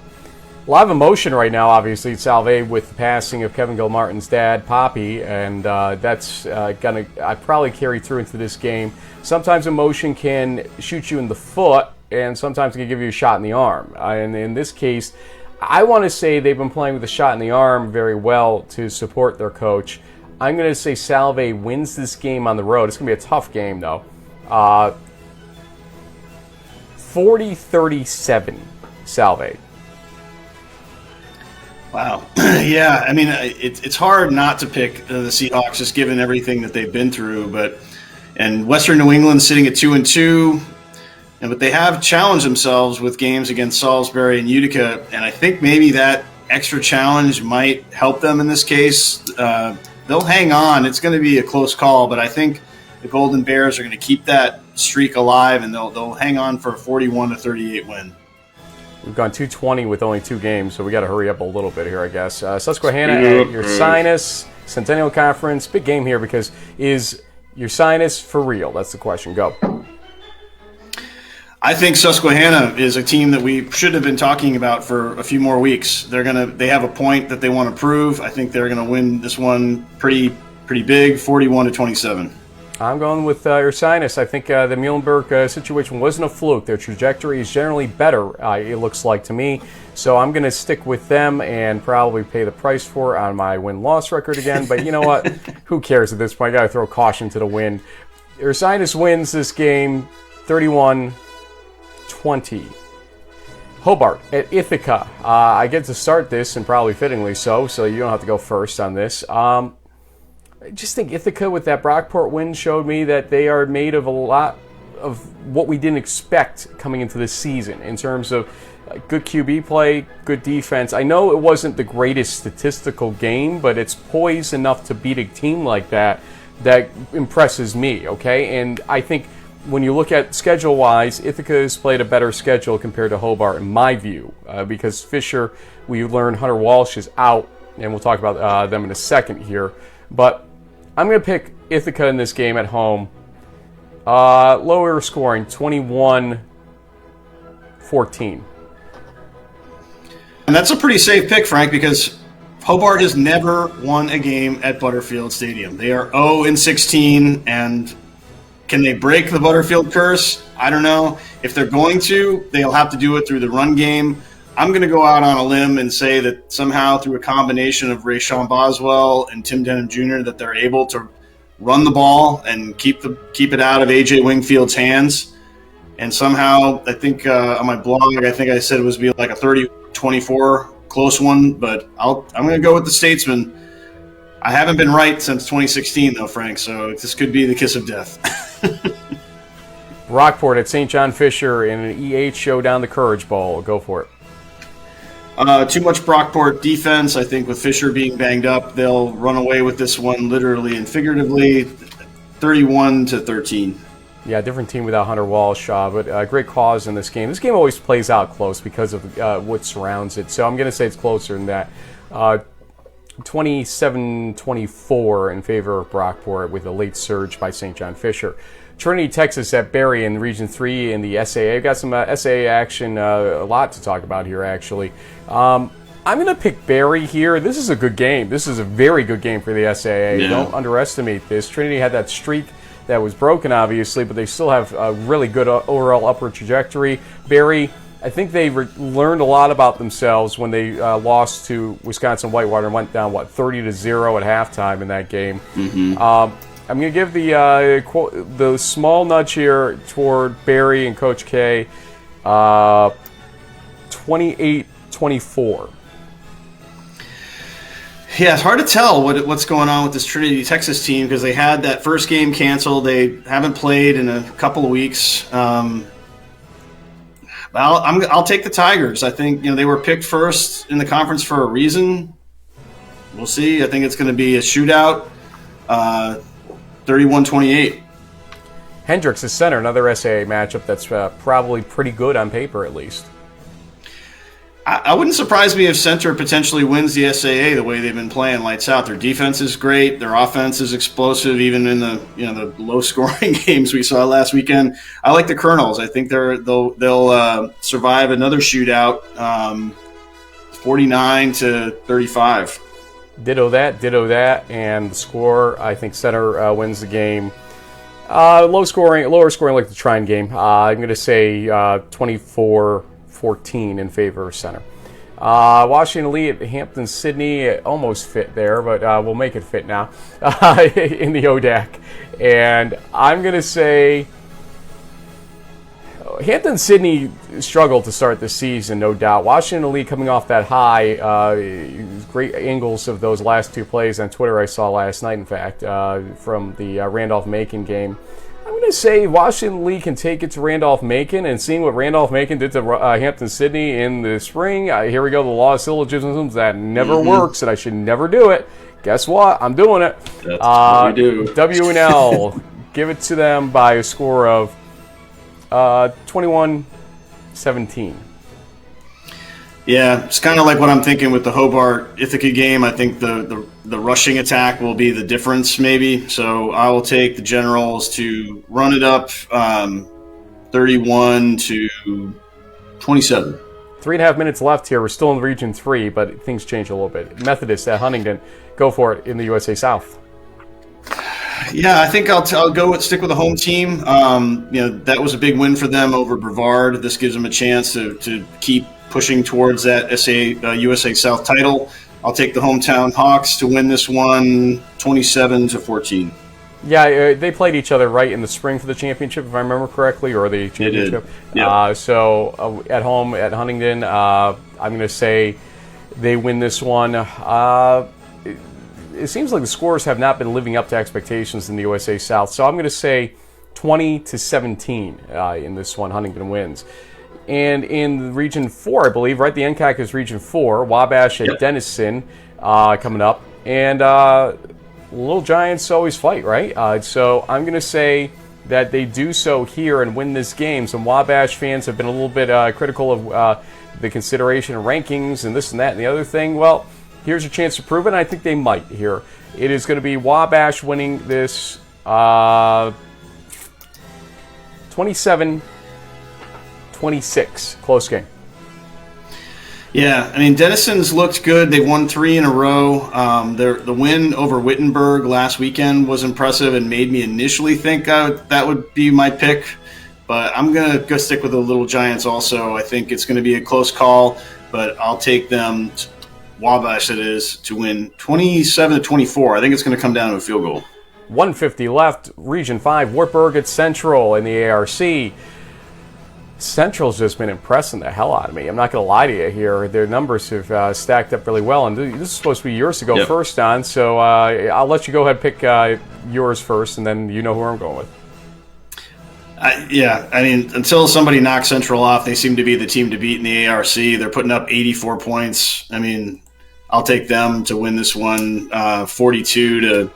lot of emotion right now, obviously, at Salve with the passing of Kevin Gilmartin's dad, Poppy, and that's going to probably carry through into this game. Sometimes emotion can shoot you in the foot, and sometimes it can give you a shot in the arm. And in this case, I want to say they've been playing with a shot in the arm very well to support their coach. I'm going to say Salve wins this game on the road. It's going to be a tough game, though. 40-37, Salve. Wow. Yeah, I mean, it's hard not to pick the Seahawks just given everything that they've been through. And Western New England sitting at 2-2, but they have challenged themselves with games against Salisbury and Utica, and I think maybe that extra challenge might help them in this case. They'll hang on. It's going to be a close call, but I think the Golden Bears are going to keep that streak alive, and they'll hang on for a 41-38 win. We've gone 220 with only 2 games, so we got to hurry up a little bit here, I guess. Susquehanna at Ursinus, Centennial Conference. Big game here because is Ursinus for real? That's the question. Go. I think Susquehanna is a team that we should have been talking about for a few more weeks. They have a point that they want to prove. I think they're going to win this one pretty big, 41-27. I'm going with Ursinus. I think the Muhlenberg situation wasn't a fluke. Their trajectory is generally better, it looks like to me. So I'm going to stick with them and probably pay the price for it on my win-loss record again. But you know what? Who cares at this point? I got to throw caution to the wind. Ursinus wins this game 31-20. Hobart at Ithaca. I get to start this, and probably fittingly so you don't have to go first on this. I just think Ithaca with that Brockport win showed me that they are made of a lot of what we didn't expect coming into this season in terms of good QB play, good defense. I know it wasn't the greatest statistical game, but it's poised enough to beat a team like that impresses me, okay? And I think when you look at schedule-wise, Ithaca has played a better schedule compared to Hobart, in my view, because Fisher, we learned Hunter Walsh is out, and we'll talk about them in a second here. But I'm going to pick Ithaca in this game at home. Lower scoring, 21-14. And that's a pretty safe pick, Frank, because Hobart has never won a game at Butterfield Stadium. They are 0-16, and can they break the Butterfield curse? I don't know. If they're going to, they'll have to do it through the run game. I'm going to go out on a limb and say that somehow through a combination of Rayshawn Boswell and Tim Denham Jr. that they're able to run the ball and keep it out of A.J. Wingfield's hands. And somehow, I think on my blog, I think I said it was be like a 30-24 close one, but I'm going to go with the Statesman. I haven't been right since 2016, though, Frank, so this could be the kiss of death. Rockport at St. John Fisher in an E8 showdown, the Courage Bowl. Go for it. Too much Brockport defense. I think with Fisher being banged up, they'll run away with this one literally and figuratively, 31-13. Yeah, different team without Hunter Walsh, but great cause in this game. This game always plays out close because of what surrounds it, so I'm going to say it's closer than that. 27-24 in favor of Brockport with a late surge by St. John Fisher. Trinity, Texas at Berry in Region 3 in the SAA. We've got some SAA action, a lot to talk about here, actually. I'm going to pick Berry here. This is a good game. This is a very good game for the SAA. Yeah. Don't underestimate this. Trinity had that streak that was broken, obviously, but they still have a really good overall upward trajectory. Berry, I think they learned a lot about themselves when they lost to Wisconsin Whitewater and went down, 30-0 at halftime in that game. Mm-hmm. I'm going to give the small nudge here toward Barry and Coach K, 28-24. Yeah, it's hard to tell what's going on with this Trinity, Texas team because they had that first game canceled. They haven't played in a couple of weeks. I'll take the Tigers. I think they were picked first in the conference for a reason. We'll see. I think it's going to be a shootout. 31-28. Hendricks is center, another SAA matchup that's probably pretty good on paper at least. I wouldn't surprise me if center potentially wins the SAA the way they've been playing lights out. Their defense is great. Their offense is explosive, even in the the low-scoring games we saw last weekend. I like the Colonels. I think they'll survive another shootout, 49-35. Ditto that, and the score, I think center wins the game. Lower scoring like the Trine game. I'm going to say 24-14 in favor of center. Washington Lee at Hampton Sydney, almost fit there, but we'll make it fit now in the ODAC. And I'm going to say Hampton Sydney struggled to start the season, no doubt. Washington Lee coming off that high, great angles of those last two plays on Twitter I saw last night, in fact, from the Randolph-Macon game. I'm going to say Washington Lee can take it to Randolph-Macon, and seeing what Randolph-Macon did to Hampton Sydney in the spring, here we go, the law of syllogisms, that never works, and I should never do it. Guess what? I'm doing it. That's what we do. W&L, give it to them by a score of 21-17. Yeah, it's kind of like what I'm thinking with the Hobart Ithaca game. I think the rushing attack will be the difference, maybe. So I will take the Generals to run it up 31-27. 3.5 minutes left here. We're still in Region 3, but things change a little bit. Methodist at Huntington, go for it in the USA South. Yeah, I think I'll stick with the home team. That was a big win for them over Brevard. This gives them a chance to keep pushing towards that USA South title. I'll take the hometown Hawks to win this one 27-14. Yeah, they played each other right in the spring for the championship, if I remember correctly, or the championship. They did. Yep. So at home at Huntington, I'm going to say they win this one. It seems like the scores have not been living up to expectations in the USA South, so I'm going to say 20-17 in this one. Huntington wins. And in Region 4, I believe, right? The NCAC is Region 4. Wabash at Denison coming up. And Little Giants always fight, right? So I'm going to say that they do so here and win this game. Some Wabash fans have been a little bit critical of the consideration of rankings and this and that and the other thing. Well, here's a chance to prove it, and I think they might here. It is going to be Wabash winning this 27-26. Close game. Yeah, I mean, Denison's looked good. They won 3 in a row. The win over Wittenberg last weekend was impressive and made me initially think that would be my pick. But I'm going to go stick with the Little Giants also. I think it's going to be a close call, but I'll take them, Wabash that is, to win 27-24. I think it's going to come down to a field goal. 150 left. Region 5, Wartburg at Central in the ARC. Central's just been impressing the hell out of me. I'm not going to lie to you here. Their numbers have stacked up really well. And this is supposed to be yours to go first on, so I'll let you go ahead and pick yours first, and then you know who I'm going with. I mean, until somebody knocks Central off, they seem to be the team to beat in the ARC. They're putting up 84 points. I mean, I'll take them to win this one 42-21.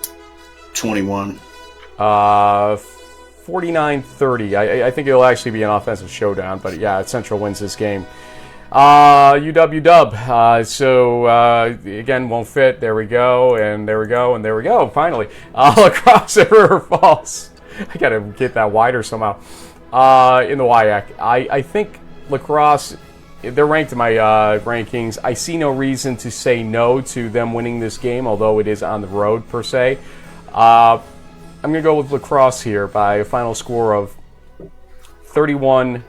49-30. I think it'll actually be an offensive showdown, but yeah, Central wins this game. UW-Dub. Again, won't fit. There we go, and there we go, and there we go. Finally, Lacrosse at River Falls. I got to get that wider somehow. In the WIAC. I think Lacrosse, they're ranked in my rankings. I see no reason to say no to them winning this game, although it is on the road per se. I'm going to go with Lacrosse here by a final score of 31-20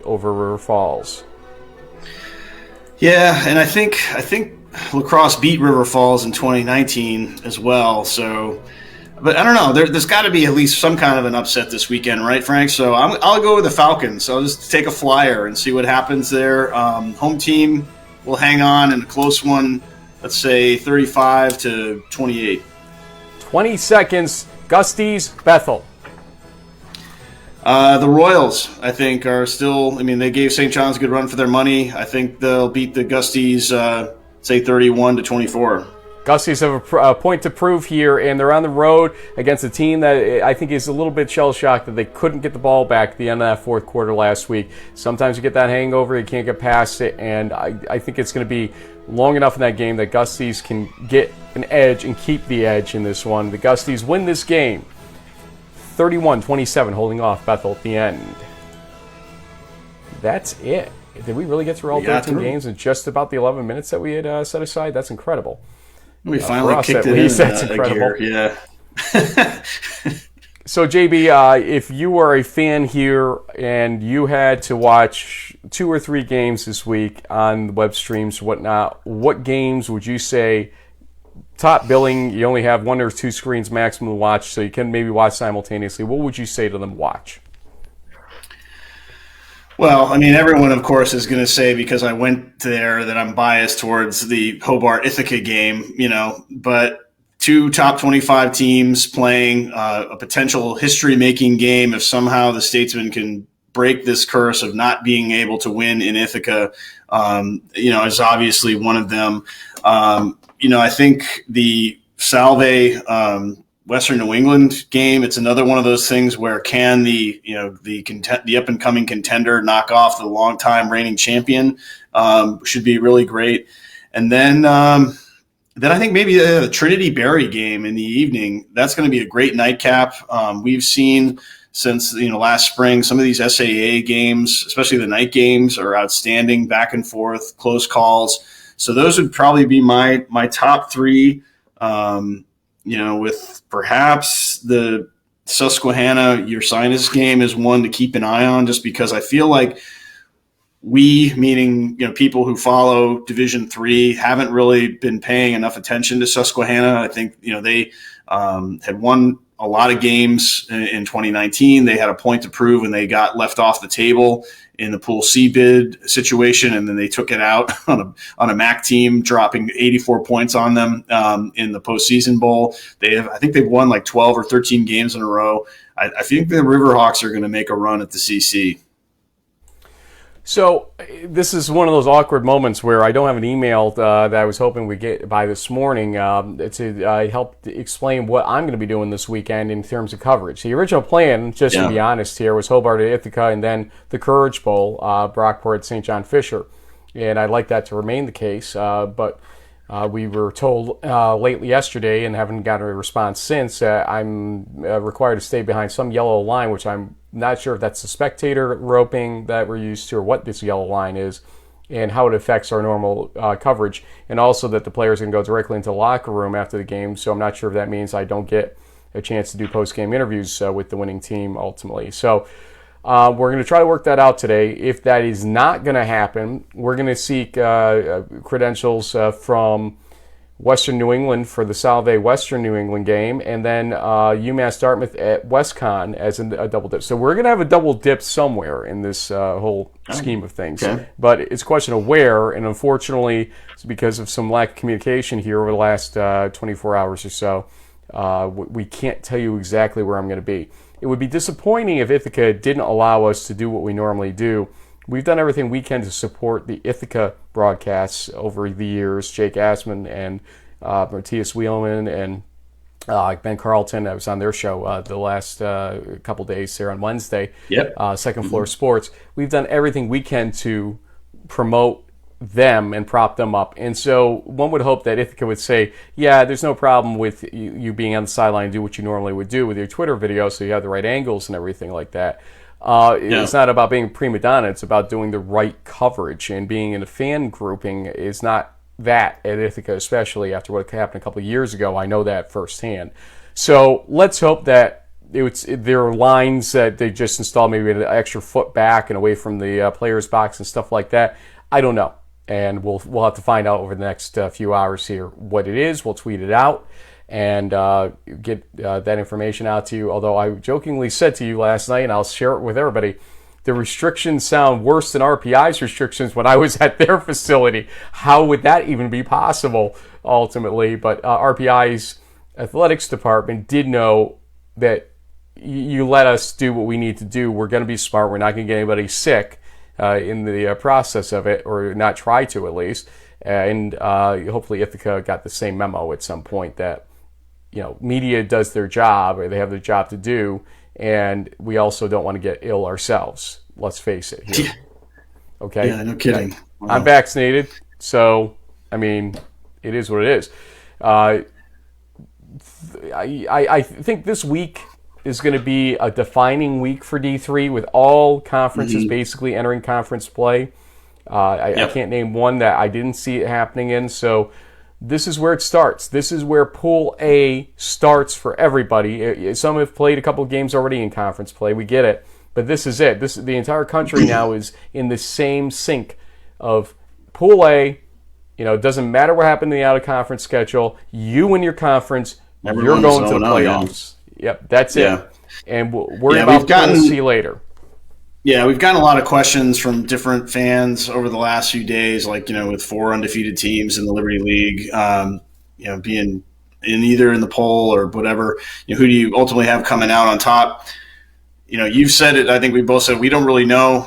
over River Falls. Yeah, and I think Lacrosse beat River Falls in 2019 as well. So, but I don't know. There's got to be at least some kind of an upset this weekend, right, Frank? So I'll go with the Falcons. I'll just take a flyer and see what happens there. Home team will hang on in a close one. Let's say 35-28. 20 seconds. Gusties, Bethel. The Royals, I think, are still. I mean, they gave St. John's a good run for their money. I think they'll beat the Gusties, say 31-24. Gusties have a point to prove here, and they're on the road against a team that I think is a little bit shell-shocked that they couldn't get the ball back at the end of that fourth quarter last week. Sometimes you get that hangover, you can't get past it, and I think it's going to be long enough in that game that Gusties can get an edge and keep the edge in this one. The Gusties win this game 31-27, holding off Bethel at the end. That's it. Did we really get through all 13 games in just about the 11 minutes that we had set aside? That's incredible. We finally kicked it in. That's incredible. Yeah. So, JB, if you were a fan here and you had to watch 2 or 3 games this week on the web streams, whatnot, what games would you say top billing? You only have 1 or 2 screens maximum to watch, so you can maybe watch simultaneously. What would you say to them watch? Well, I mean, everyone, of course, is going to say, because I went there, that I'm biased towards the Hobart Ithaca game, but 2 top 25 teams playing a potential history-making game. If somehow the Statesmen can break this curse of not being able to win in Ithaca, is obviously one of them. I think the Salve Western New England game, it's another one of those things where can the up and coming contender knock off the longtime reigning champion? Should be really great. And then I think maybe the Trinity Berry game in the evening, that's going to be a great nightcap. We've seen since last spring some of these SAA games, especially the night games, are outstanding, back and forth, close calls. So those would probably be my top 3. With perhaps the Susquehanna Ursinus game is one to keep an eye on, just because I feel like we, meaning people who follow Division III, haven't really been paying enough attention to Susquehanna. I think they had won a lot of games in 2019. They had a point to prove, and they got left off the table in the Pool C bid situation, and then they took it out on a MAC team, dropping 84 points on them in the postseason bowl. I think they've won like 12 or 13 games in a row. I think the Riverhawks are going to make a run at the CC. So this is one of those awkward moments where I don't have an email that I was hoping we'd get by this morning to help explain what I'm going to be doing this weekend in terms of coverage. The original plan, just to be honest here, was Hobart at Ithaca and then the Courage Bowl, Brockport, St. John Fisher. And I'd like that to remain the case, but we were told late yesterday, and haven't gotten a response since, I'm required to stay behind some yellow line, which I'm not sure if that's the spectator roping that we're used to, or what this yellow line is, and how it affects our normal coverage, and also that the players can go directly into the locker room after the game. So I'm not sure if that means I don't get a chance to do post-game interviews with the winning team ultimately. So we're going to try to work that out today. If that is not going to happen, we're going to seek credentials from Western New England for the Salve Western New England game, and then UMass Dartmouth at WestCon as a double dip. So we're going to have a double dip somewhere in this whole scheme of things. Okay. But it's a question of where, and unfortunately, it's because of some lack of communication here over the last 24 hours or so, we can't tell you exactly where I'm going to be. It would be disappointing if Ithaca didn't allow us to do what we normally do. We've done everything we can to support the Ithaca broadcasts over the years. Jake Assman and Matthias Wheelman and Ben Carlton. I was on their show the last couple days there on Wednesday. Yep. Second Floor Sports. We've done everything we can to promote them and prop them up. And so one would hope that Ithaca would say, yeah, there's no problem with you being on the sideline and do what you normally would do with your Twitter video, so you have the right angles and everything like that. It's not about being prima donna. It's about doing the right coverage, and being in a fan grouping is not that at Ithaca, especially after what happened a couple of years ago. I know that firsthand. So let's hope that there are lines that they just installed, maybe an extra foot back and away from the players' box and stuff like that. I don't know, and we'll have to find out over the next few hours here what it is. We'll tweet it out and get that information out to you. Although I jokingly said to you last night, and I'll share it with everybody, the restrictions sound worse than RPI's restrictions when I was at their facility. How would that even be possible ultimately? But RPI's athletics department did know that you let us do what we need to do. We're going to be smart. We're not going to get anybody sick in the process of it, or not try to at least. And hopefully Ithaca got the same memo at some point that, media does their job, or they have their job to do, and we also don't want to get ill ourselves. Let's face it here. Okay? Yeah, no kidding. Wow. I'm vaccinated, so, it is what it is. I think this week is going to be a defining week for D3, with all conferences basically entering conference play. I can't name one that I didn't see it happening in, so this is where it starts. This is where Pool A starts for everybody. Some have played a couple of games already in conference play. We get it. But this is it. The entire country now is in the same sync of Pool A. It doesn't matter what happened in the out-of-conference schedule. You win your conference. You're going to the playoffs. Yep, that's it. And we'll worry about Pool C later. Yeah, we've gotten a lot of questions from different fans over the last few days, like, with 4 undefeated teams in the Liberty League, being in either in the poll or whatever, who do you ultimately have coming out on top? You've said it. I think we both said we don't really know.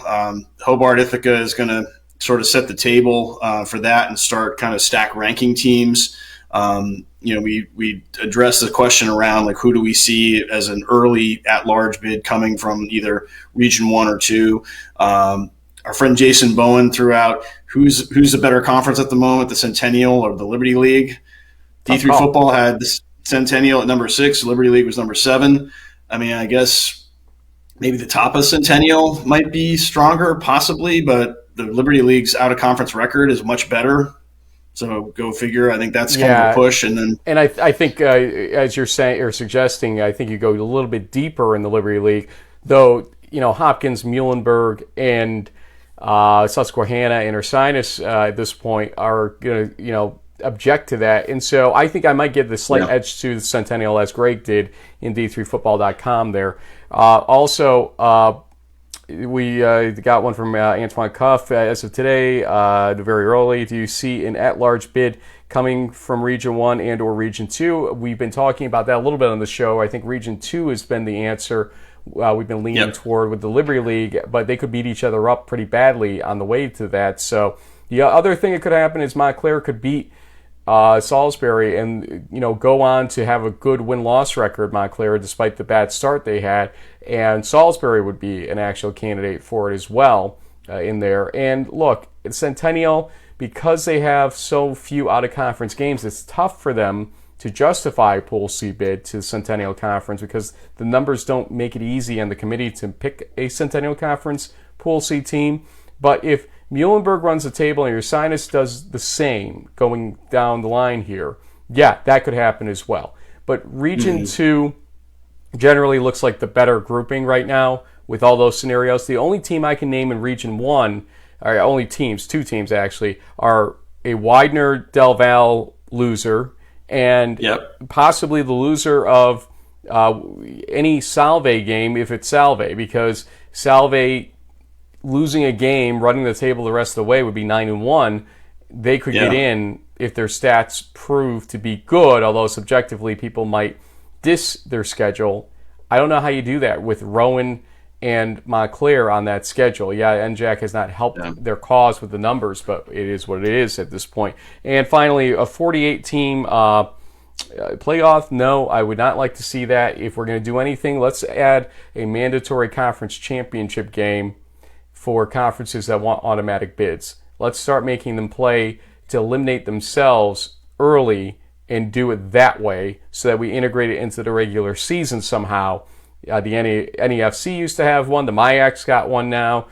Hobart Ithaca is going to sort of set the table for that and start kind of stack ranking teams. We addressed the question around, like, who do we see as an early at-large bid coming from either Region 1 or 2. Our friend Jason Bowen threw out who's the better conference at the moment, the Centennial or the Liberty League. D3 football had the Centennial at number 6. Liberty League was number 7. I mean, I guess maybe the top of Centennial might be stronger, possibly, but the Liberty League's out-of-conference record is much better. So go figure. I think that's kind of a push. And I think, as you're saying or suggesting, I think you go a little bit deeper in the Liberty League, though. Hopkins, Muhlenberg, and Susquehanna and Ursinus at this point are going to object to that, and so I think I might give the slight edge to the Centennial, as Greg did in D3Football.com there. We got one from Antoine Cuff. As of today, very early, do you see an at-large bid coming from Region 1 and or Region 2? We've been talking about that a little bit on the show. I think Region 2 has been the answer we've been leaning toward with the Liberty League, but they could beat each other up pretty badly on the way to that. So the other thing that could happen is Montclair could beat Salisbury and go on to have a good win-loss record, Montclair, despite the bad start they had, and Salisbury would be an actual candidate for it as well in there. And look, Centennial, because they have so few out-of-conference games, it's tough for them to justify a Pool C bid to the Centennial Conference because the numbers don't make it easy on the committee to pick a Centennial Conference Pool C team. But if Muhlenberg runs the table and Ursinus does the same going down the line here, that could happen as well. But Region 2 generally looks like the better grouping right now with all those scenarios. The only team I can name in Region 1, or only teams, 2 teams actually, are a Widener-Del Val loser and possibly the loser of any Salve game if it's Salve, because Salve losing a game, running the table the rest of the way would be 9-1. They could get in if their stats prove to be good, although subjectively people might diss their schedule. I don't know how you do that with Rowan and Montclair on that schedule. NJAC has not helped their cause with the numbers, but it is what it is at this point. And finally, a 48-team playoff, no, I would not like to see that. If we're going to do anything, let's add a mandatory conference championship game for conferences that want automatic bids. Let's start making them play to eliminate themselves early and do it that way so that we integrate it into the regular season somehow. The NEFC used to have one. The MIAC's got one now.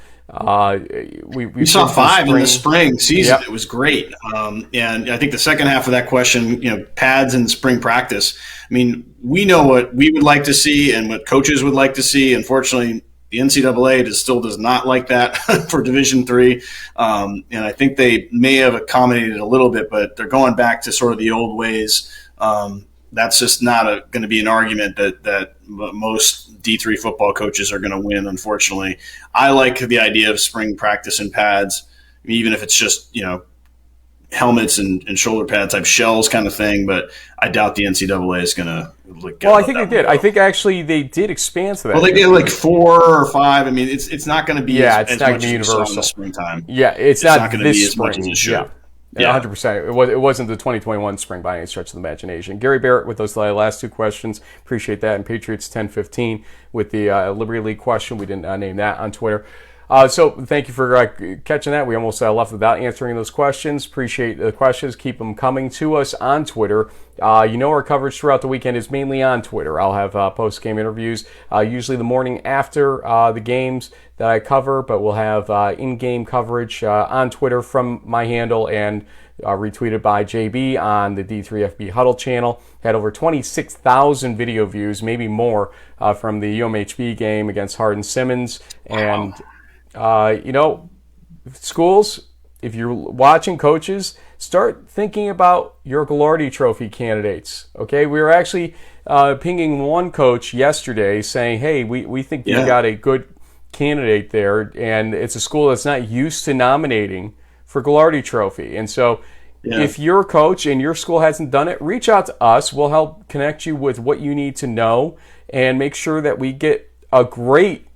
We saw 5 in the spring season. It was great. And I think the second half of that question, pads and spring practice. I mean, we know what we would like to see and what coaches would like to see. Unfortunately, the NCAA still does not like that for Division III. And I think they may have accommodated a little bit, but they're going back to sort of the old ways. That's just not going to be an argument that most D3 football coaches are going to win, unfortunately. I like the idea of spring practice and pads, even if it's just, helmets and shoulder pad type shells kind of thing, but I doubt the NCAA is going to look. Well, I think they did. I think actually they did expand to that. Well, they did like 4 or 5. I mean, it's not going to be it's not much be as universal in the springtime. Yeah, it's not going to be as spring. much as it should. Yeah, 100%. It wasn't the 2021 spring by any stretch of the imagination. Gary Barrett with those last 2 questions. Appreciate that. And Patriots 1015 with the Liberty League question. We didn't name that on Twitter. So thank you for catching that. We almost left without answering those questions. Appreciate the questions. Keep them coming to us on Twitter. Our coverage throughout the weekend is mainly on Twitter. I'll have post-game interviews, usually the morning after the games. that I cover, but we'll have in-game coverage on Twitter from my handle and retweeted by JB on the D3FB Huddle channel. Had over 26,000 video views, maybe more, from the UMHB game against Hardin Simmons. And, schools, if you're watching, coaches, start thinking about your Ghilardi Trophy candidates. Okay, we were actually pinging one coach yesterday saying, hey, we think you got a good candidate there, and it's a school that's not used to nominating for Ghilardi Trophy. And so if you're a coach and your school hasn't done it, reach out to us. We'll help connect you with what you need to know and make sure that we get a great,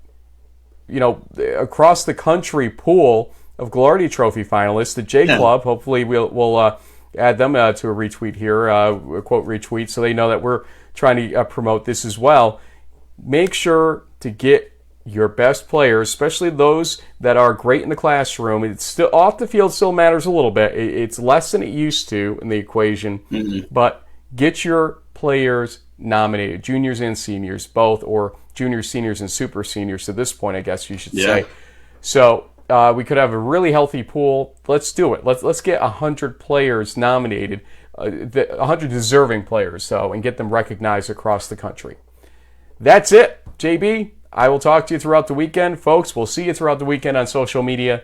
across the country pool of Ghilardi Trophy finalists. The J Club, hopefully we'll add them to a retweet here, a quote retweet, so they know that we're trying to promote this as well. Make sure to get your best players, especially those that are great in the classroom. It's still off the field, still matters a little bit. It's less than it used to in the equation, but get your players nominated, juniors and seniors both, or juniors, seniors, and super seniors to this point, I guess you should say. So we could have a really healthy pool. Let's do it. Let's get 100 players nominated, 100 deserving players, and get them recognized across the country. That's it, JB. I will talk to you throughout the weekend. Folks, we'll see you throughout the weekend on social media.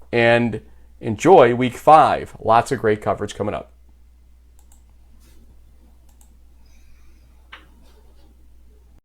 And enjoy Week 5. Lots of great coverage coming up.